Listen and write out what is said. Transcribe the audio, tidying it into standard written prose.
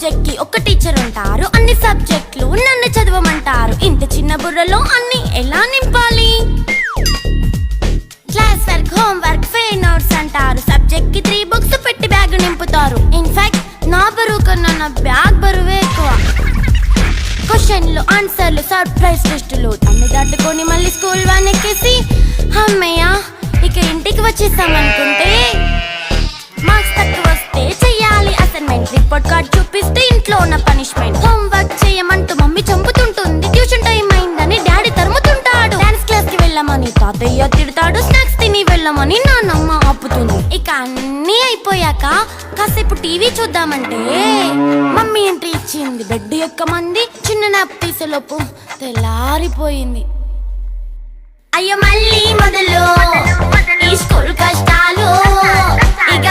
Subject కి ఒక teacher ఉంటారు, అన్ని సబ్జెక్టులు నన్ను చదవమంటారు. ఇంత చిన్న బుర్రలో అన్ని ఎలా నింపాలి? Class work, home work, fair notes అంటారు. సబ్జెక్ట్ కి 3 బుక్స్ పెట్టి బ్యాగ్ నింపుతారు. ఇన్ఫాక్ట్ నా బరువు కన్నా నా బ్యాగ్ బరువే ఎక్కువ. క్వశ్చన్లు, ఆన్సర్లు, సర్ప్రైజ్ టెస్టులు అన్ని దాటుకొని మళ్ళీ స్కూల్ వ్యాన్ ఎక్కేసి అమ్మయ్య ఇక ఇంటికి వచ్చేసామనుకుంటే మార్క్స్ తక్కువ వస్తే చెయ్యాలి అసైన్మెంట్. రిపోర్ట్ కార్డ్ చూపిస్తే ఇంట్లో ఉన్న పనిష్మెంట్. హోమ్ వర్క్ చేయమంటూ మమ్మీ చంపుతుంటుంది. ట్యూషన్ టైం అయిందని డాడీ తరుముతుంటాడు. డాన్స్ క్లాస్ కి వెళ్ళమని తాతయ్య తిడతాడు. స్నాక్స్ తిని వెళ్ళమని నాన్నమ్మ ఆపుతుంది. ఇక అన్నీ అయిపోయాక కాసేపు టీవీ చూద్దామంటే మమ్మీ ఎంట్రీ ఇచ్చింది. బెడ్ ఎక్కమంది. చిన్న నాప్ తీసేలోపు తెల్లారిపోయింది. అయ్యో మళ్ళీ మొదలు ఈ స్కూల్ కష్టాలు. ఇక